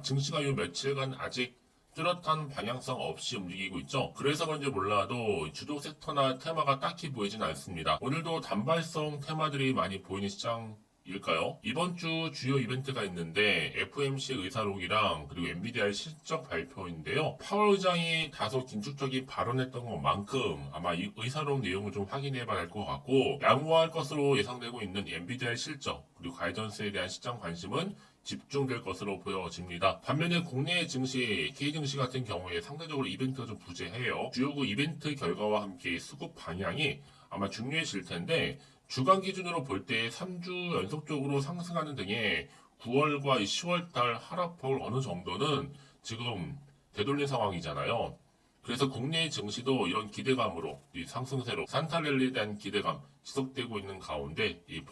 증시가 요 며칠간 아직 뚜렷한 방향성 없이 움직이고 있죠. 그래서 그런지 몰라도 주도 섹터나 테마가 딱히 보이진 않습니다. 오늘도 단발성 테마들이 많이 보이는 시장일까요? 이번 주 주요 이벤트가 있는데 FOMC 의사록이랑 그리고 엔비디아의 실적 발표인데요. 파월 의장이 다소 긴축적인 발언했던 것만큼 아마 이 의사록 내용을 좀 확인해 봐야 할 것 같고, 양호할 것으로 예상되고 있는 엔비디아의 실적 그리고 가이던스에 대한 시장 관심은 집중될 것으로 보여집니다. 반면에 국내 증시, K증시 같은 경우에 상대적으로 이벤트가 좀 부재해요. 주요국 이벤트 결과와 함께 수급 방향이 아마 중요해질 텐데, 주간 기준으로 볼 때 3주 연속적으로 상승하는 등의 9월과 10월 달 하락폭을 어느 정도는 지금 되돌린 상황이잖아요. 그래서 국내 증시도 이런 기대감으로 이 상승세로 산타랠리에 대한 기대감 지속되고 있는 가운데 이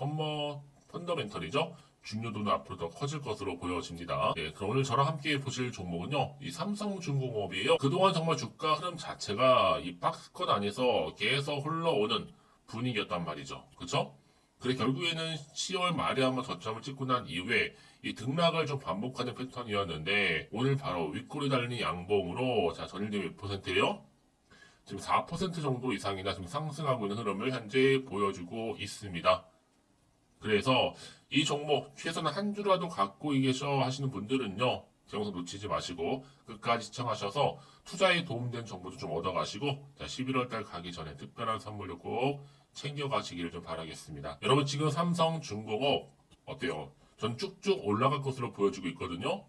펀더멘털이죠. 중요도는 앞으로 더 커질 것으로 보여집니다. 네, 그럼 오늘 저랑 함께 보실 종목은요, 이 삼성중공업이에요. 그동안 정말 주가 흐름 자체가 이 박스권 안에서 계속 흘러오는 분위기였단 말이죠. 그쵸? 그래 결국에는 10월 말에 한번 저점을 찍고 난 이후에 이 등락을 좀 반복하는 패턴이었는데, 오늘 바로 윗골이 달린 양봉으로 자 전일대 몇 %예요? 지금 4% 정도 이상이나 지금 상승하고 있는 흐름을 현재 보여주고 있습니다. 그래서 이 종목 최소한 한 주라도 갖고 계셔 하시는 분들은요, 영상 놓치지 마시고 끝까지 시청하셔서 투자에 도움되는 정보도 좀 얻어가시고, 자 11월 달 가기 전에 특별한 선물도 꼭 챙겨가시기를 좀 바라겠습니다. 여러분 지금 삼성중공업 어때요? 전 쭉쭉 올라갈 것으로 보여지고 있거든요.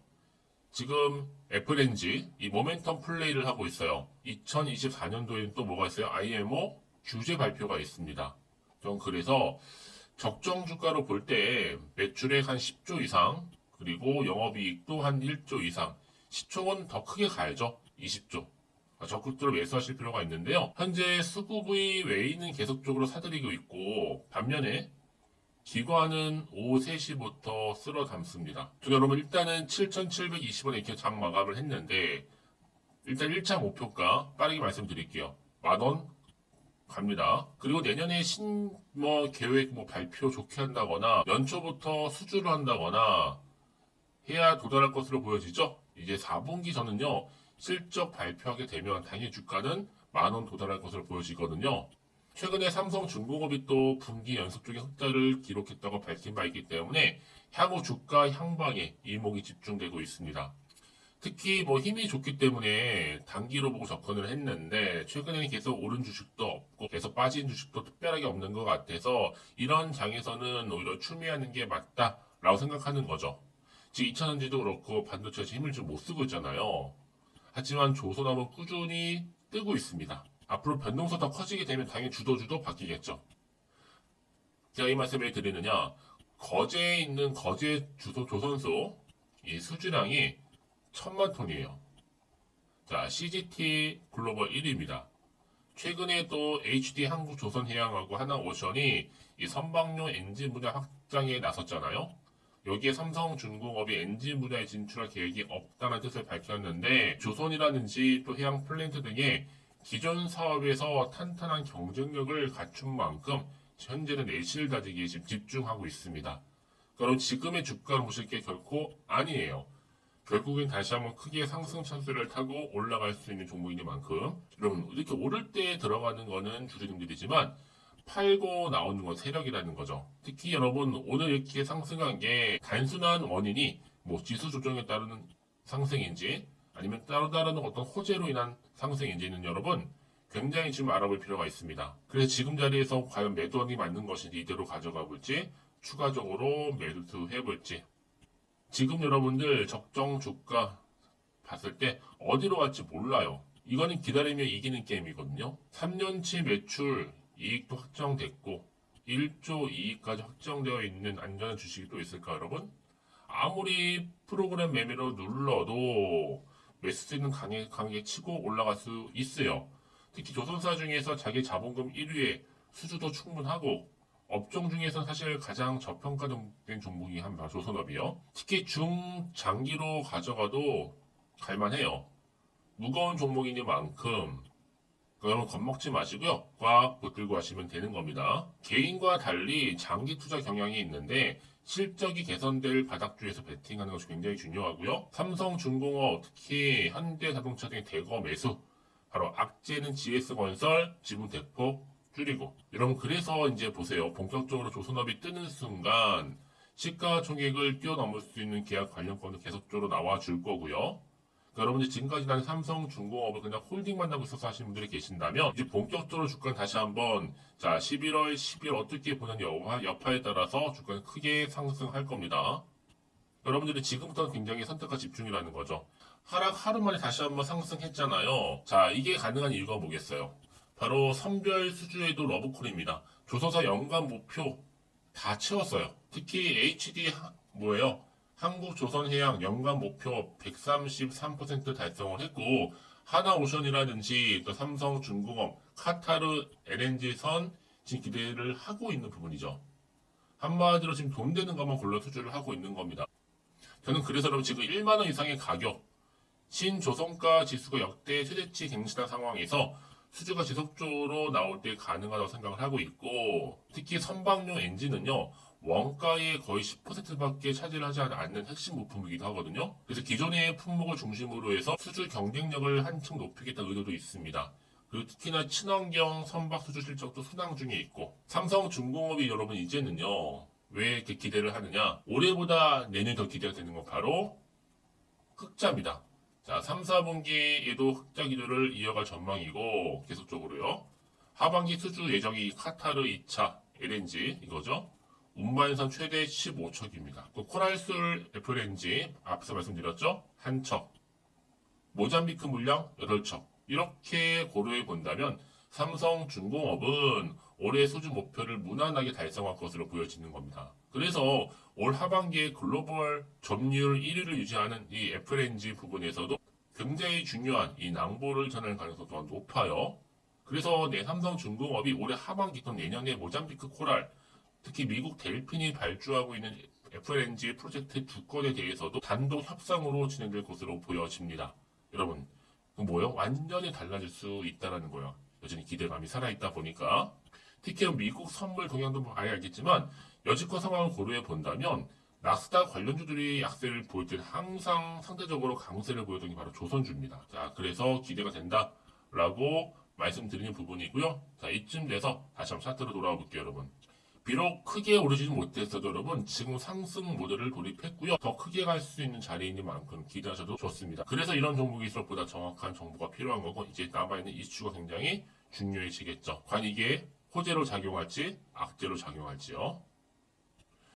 지금 FNG 이 모멘텀 플레이를 하고 있어요. 2024년도에는 또 뭐가 있어요? IMO 규제 발표가 있습니다. 전 그래서 적정 주가로 볼 때 매출액 한 10조 이상, 그리고 영업이익도 한 1조 이상, 시총은 더 크게 가야죠. 20조. 적극적으로 매수하실 필요가 있는데요. 현재 수급의 외인은 계속적으로 사들이고 있고, 반면에 기관은 오후 3시부터 쓸어 담습니다. 여러분 일단은 7,720원에 이렇게 장 마감을 했는데, 일단 1차 목표가 빠르게 말씀드릴게요. 10,000원 갑니다. 그리고 내년에 계획 발표 좋게 한다거나 연초부터 수주를 한다거나 해야 도달할 것으로 보여지죠. 이제 4분기 전은요, 실적 발표하게 되면 당연히 주가는 10,000원 도달할 것으로 보여지거든요. 최근에 삼성중공업이 또 분기 연속적인 흑자를 기록했다고 밝힌 바 있기 때문에 향후 주가 향방에 이목이 집중되고 있습니다. 특히 힘이 좋기 때문에 단기로 보고 접근을 했는데, 최근에는 계속 오른 주식도 없고 계속 빠진 주식도 특별하게 없는 것 같아서 이런 장에서는 오히려 추미하는 게 맞다라고 생각하는 거죠. 지금 2차전지도 그렇고 반도체에서 힘을 좀 못 쓰고 있잖아요. 하지만 조선업은 꾸준히 뜨고 있습니다. 앞으로 변동성 더 커지게 되면 당연히 주도주도 바뀌겠죠. 제가 이 말씀을 왜 드리느냐, 거제에 있는 거제 조선소 이 수주량이 1,000만 톤이에요. 자, CGT 글로벌 1위입니다. 최근에 또 HD 한국조선해양하고 하나오션이 이 선박용 엔진 분야 확장에 나섰잖아요. 여기에 삼성중공업이 엔진 분야에 진출할 계획이 없다는 뜻을 밝혔는데, 조선이라든지 또 해양 플랜트 등의 기존 사업에서 탄탄한 경쟁력을 갖춘 만큼 현재는 내실 다지기에 지금 집중하고 있습니다. 그럼 지금의 주가를 보실 게 결코 아니에요. 결국엔 다시 한번 크게 상승 찬스를 타고 올라갈 수 있는 종목인 만큼, 여러분 이렇게 오를 때 들어가는 거는 주주님들이지만 팔고 나오는 건 세력이라는 거죠. 특히 여러분 오늘 이렇게 상승한 게 단순한 원인이 지수 조정에 따르는 상승인지 아니면 따로 다른 어떤 호재로 인한 상승인지는 여러분 굉장히 지금 알아볼 필요가 있습니다. 그래서 지금 자리에서 과연 매도하는 게 맞는 것인지 이대로 가져가 볼지, 추가적으로 매수해 볼지, 지금 여러분들 적정 주가 봤을 때 어디로 갈지 몰라요. 이거는 기다리며 이기는 게임이거든요. 3년치 매출 이익도 확정됐고 1조 이익까지 확정되어 있는 안전한 주식이 또 있을까 여러분? 아무리 프로그램 매매로 눌러도 매수세는 강하게 치고 올라갈 수 있어요. 특히 조선사 중에서 자기 자본금 1위에 수주도 충분하고, 업종 중에서 사실 가장 저평가된 종목이 한 조선업이요. 특히 중장기로 가져가도 갈만해요. 무거운 종목이니만큼 여러분 겁먹지 마시고요. 꽉 붙들고 하시면 되는 겁니다. 개인과 달리 장기 투자 경향이 있는데 실적이 개선될 바닥주에서 베팅하는 것이 굉장히 중요하고요. 삼성중공업, 특히 현대자동차 등의 대거 매수, 바로 악재는 GS건설, 지분 대폭 줄이고. 여러분 그래서 이제 보세요. 본격적으로 조선업이 뜨는 순간 시가총액을 뛰어넘을 수 있는 계약 관련권도 계속적으로 나와줄 거고요. 여러분들 지금까지 난 삼성중공업을 그냥 홀딩만 하고 있어서 하시는 분들이 계신다면 이제 본격적으로 주가는 다시 한번 11월, 12월 어떻게 보는 여파에 따라서 주가는 크게 상승할 겁니다. 여러분들이 지금부터 굉장히 선택과 집중이라는 거죠. 하락 하루 만에 다시 한번 상승했잖아요. 자, 이게 가능한 이유가 뭐겠어요? 바로 선별 수주에도 러브콜입니다. 조선사 연간 목표 다 채웠어요. 특히 HD 뭐예요? 한국조선해양 연간 목표 133% 달성을 했고 하나오션이라든지 또 삼성중공업, 카타르 LNG선 지금 기대를 하고 있는 부분이죠. 한마디로 지금 돈 되는 것만 골라 수주를 하고 있는 겁니다. 저는 그래서 여러분 지금 1만원 이상의 가격, 신조선가 지수가 역대 최대치 갱신한 상황에서 수주가 지속적으로 나올 때 가능하다고 생각을 하고 있고, 특히 선박용 엔진은요 원가의 거의 10%밖에 차지를 하지 않는 핵심 부품이기도 하거든요. 그래서 기존의 품목을 중심으로 해서 수주 경쟁력을 한층 높이겠다는 의도도 있습니다. 그리고 특히나 친환경 선박 수주 실적도 순항 중에 있고, 삼성중공업이 여러분 이제는요 왜 이렇게 기대를 하느냐, 올해보다 내년이 더 기대가 되는 건 바로 흑자입니다. 자, 3, 4분기에도 흑자 기조를 이어갈 전망이고 계속적으로요. 하반기 수주 예정이 카타르 2차 LNG 이거죠. 운반선 최대 15척입니다. 또 코랄술 FLNG 앞서 말씀드렸죠. 한 척. 모잠비크 물량 8척. 이렇게 고려해 본다면 삼성중공업은 올해 수주 목표를 무난하게 달성할 것으로 보여지는 겁니다. 그래서 올 하반기에 글로벌 점유율 1위를 유지하는 이 FLNG 부분에서도 굉장히 중요한 이 낭보를 전할 가능성이 더 높아요. 그래서 삼성중공업이 올해 하반기 또 내년에 모잠비크 코랄, 특히 미국 델핀이 발주하고 있는 FLNG 프로젝트 2건에 대해서도 단독 협상으로 진행될 것으로 보여집니다. 여러분, 그 뭐예요? 완전히 달라질 수 있다는 거예요. 여전히 기대감이 살아있다 보니까. 특히 미국 선물 동향도 봐야 알겠지만 여지껏 상황을 고려해 본다면 나스닥 관련주들이 약세를 보일 때 항상 상대적으로 강세를 보였던 게 바로 조선주입니다. 자, 그래서 기대가 된다라고 말씀드리는 부분이고요. 자, 이쯤 돼서 다시 한번 차트로 돌아와 볼게요, 여러분. 비록 크게 오르지는 못했어도 여러분 지금 상승 모델을 돌입했고요. 더 크게 갈 수 있는 자리인 만큼 기대하셔도 좋습니다. 그래서 이런 종목일수록 보다 정확한 정보가 필요한 거고, 이제 남아있는 이슈가 굉장히 중요해지겠죠. 과연 이게 호재로 작용할지 악재로 작용할지요.